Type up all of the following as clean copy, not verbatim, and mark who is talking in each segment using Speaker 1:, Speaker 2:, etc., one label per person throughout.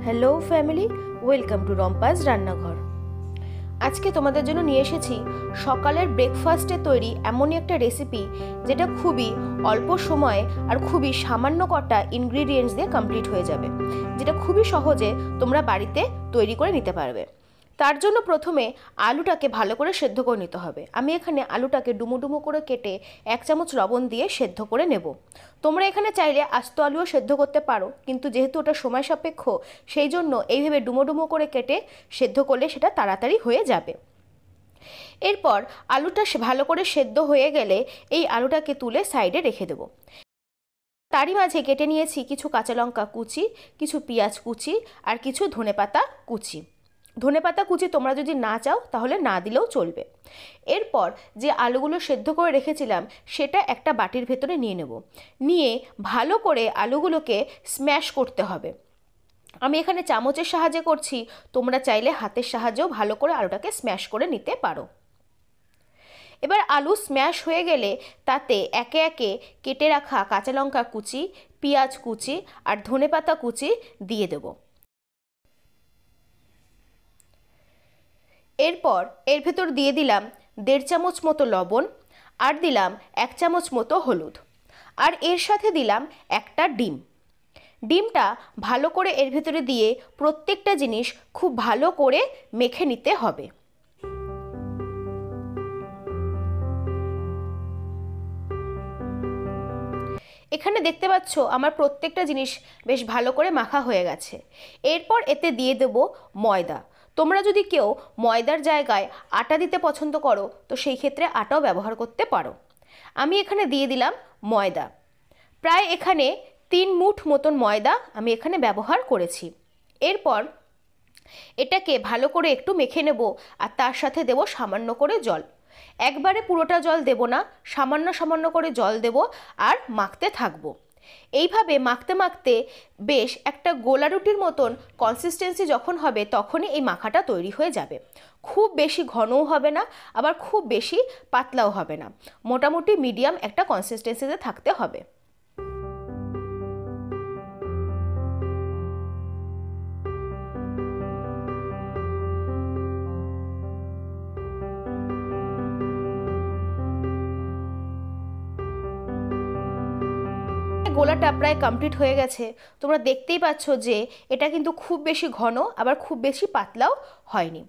Speaker 1: Hello family, welcome to রম্পাস রান্নাঘর। আজকে তোমাদের জন্য নিয়ে এসেছি সকালের ব্রেকফাস্টে তৈরি এমনই একটা রেসিপি যেটা খুবই অল্প সময়ে আর খুবই সামান্য কটা ইনগ্রিডিয়েন্টস দিয়ে কমপ্লিট হয়ে যাবে, যেটা খুবই সহজে তোমরা বাড়িতে তৈরি করে নিতে পারবে। তার জন্য প্রথমে আলুটাকে ভালো করে সেদ্ধ করে নিতে হবে। আমি এখানে আলুটাকে ডুমো ডুমো করে কেটে 1 চামচ লবণ দিয়ে সেদ্ধ করে নেব। তোমরা এখানে চাইলে আস্ত আলুও সেদ্ধ করতে পারো, কিন্তু যেহেতু ওটা সময় সাপেক্ষ সেই জন্য এইভাবে ডুমো ডুমো করে কেটে সেদ্ধ করলে সেটা তাড়াতাড়ি হয়ে যাবে। এরপর আলুটা ভালো করে সেদ্ধ হয়ে গেলে এই আলুটাকে তুলে সাইডে রেখে দেবো। তারই মাঝে কেটে নিয়েছি কিছু কাঁচা লঙ্কা কুচি, কিছু পেঁয়াজ কুচি আর কিছু ধনেপাতা কুচি। ধনেপাতা কুচি তোমরা যদি না চাও তাহলে না দিলেও চলবে। এরপর যে আলুগুলো সেদ্ধ করে রেখেছিলাম সেটা একটা বাটির ভেতরে নিয়ে নেব। নিয়ে ভালো করে আলুগুলোকে স্ম্যাশ করতে হবে। আমি এখানে চামচের সাহায্যে করছি, তোমরা চাইলে হাতের সাহায্যেও ভালো করে আলুটাকে স্ম্যাশ করে নিতে পারো। এবার আলু স্ম্যাশ হয়ে গেলে তাতে একে একে কেটে রাখা কাঁচা লঙ্কা কুচি, পেঁয়াজ কুচি আর ধনেপাতা কুচি দিয়ে দেব। এরপর এর ভেতর দিয়ে দিলাম 1.5 চামচ মতো লবণ, আর দিলাম 1 চামচ মতো হলুদ, আর এর সাথে দিলাম একটা ডিম। ডিমটা ভালো করে এর ভেতরে দিয়ে প্রত্যেকটা জিনিস খুব ভালো করে মেখে নিতে হবে। এখানে দেখতে পাচ্ছ আমার প্রত্যেকটা জিনিস বেশ ভালো করে মাখা হয়ে গেছে। এরপর এতে দিয়ে দেব ময়দা। তোমরা যদি কেউ ময়দার জায়গায় আটা দিতে পছন্দ করো তো সেই ক্ষেত্রে আটাও ব্যবহার করতে পারো। আমি এখানে দিয়ে দিলাম ময়দা। প্রায় এখানে 3 মুঠ মতন ময়দা আমি এখানে ব্যবহার করেছি। এরপর এটাকে ভালো করে একটু মেখে নেব, আর তার সাথে দেব সামান্য করে জল। একবারে পুরোটা জল দেব না, সামান্য সামান্য করে জল দেব আর মাখতে থাকবো। এইভাবে মাখতে মাখতে বেশ একটা গোলা রুটির মতন কনসিস্টেন্সি যখন হবে তখনই এই মাখাটা তৈরি হয়ে যাবে। খুব বেশি ঘনও হবে না, আবার খুব বেশি পাতলাও হবে না, মোটামুটি মিডিয়াম একটা কনসিস্টেন্সিতে থাকতে হবে। গোলাটা প্রায় কমপ্লিট হয়ে গেছে। তোমরা দেখতেই পাচ্ছ যে এটা কিন্তু খুব বেশি ঘন আবার খুব বেশি পাতলাও হয়নি।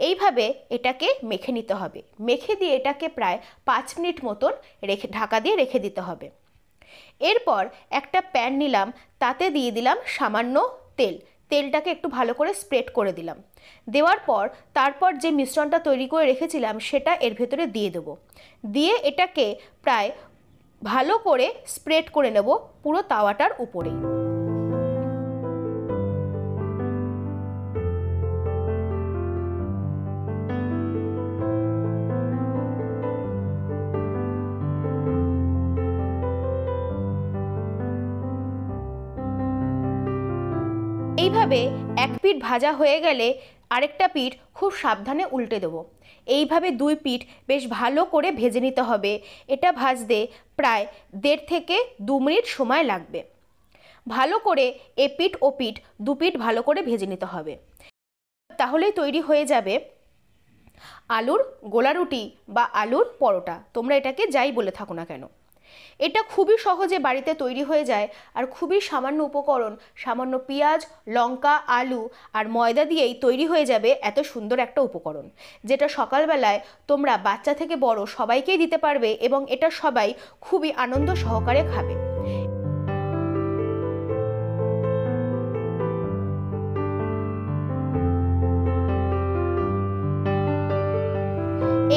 Speaker 1: এইভাবে এটাকে মেখে নিতে হবে। মেখে দিয়ে এটাকে প্রায় 5 মিনিট মতন ঢাকা দিয়ে রেখে দিতে হবে। এরপর একটা প্যান নিলাম, তাতে দিয়ে দিলাম সামান্য তেল। তেলটাকে একটু ভালো করে স্প্রেড করে দিলাম। দেওয়ার পর তারপর যে মিশ্রণটা তৈরি করে রেখেছিলাম সেটা এর ভেতরে দিয়ে দেবো। দিয়ে এটাকে প্রায় ভালো করে স্প্রেড করে নেব পুরো তাওয়াটার উপরেই। এইভাবে এক পিঠ ভাজা হয়ে গেলে আরেকটা পিঠ খুব সাবধানে উল্টে দেবো। এইভাবে 2 পিঠ বেশ ভালো করে ভেজে নিতে হবে। এটা ভাজতে প্রায় 1.5 থেকে 2 মিনিট সময় লাগবে। ভালো করে এপিঠ ও পিঠ 2 পিঠ ভালো করে ভেজে নিতে হবে। তাহলেই তৈরি হয়ে যাবে আলুর গোলা রুটি বা আলুর পরোটা, তোমরা এটাকে যাই বলে থাকো না কেন। এটা খুবই সহজে বাড়িতে তৈরি হয়ে যায়, আর খুবই সামান্য উপকরণ, সামান্য পেঁয়াজ, লঙ্কা, আলু আর ময়দা দিয়েই তৈরি হয়ে যাবে এত সুন্দর একটা উপকরণ, যেটা সকালবেলায় তোমরা বাচ্চা থেকে বড় সবাইকেই দিতে পারবে এবং এটা সবাই খুবই আনন্দ সহকারে খাবে।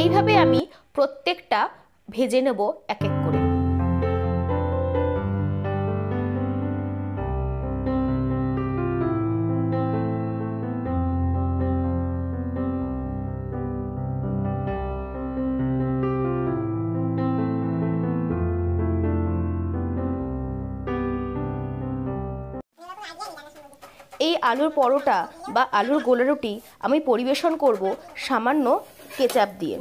Speaker 1: এইভাবে আমি প্রত্যেকটা ভেজে নেব এক এক করে। এই আলুর পরোটা বা আলুর গোলা রুটি আমি পরিবেশন করব সামান্য কেচাপ দিয়ে।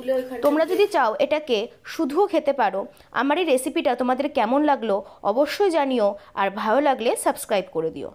Speaker 1: তোমরা যদি চাও এটাকে শুধুও খেতে পারো। আমার এই রেসিপিটা তোমাদের কেমন লাগলো অবশ্যই জানিও, আর ভালো লাগলে সাবস্ক্রাইব করে দিও।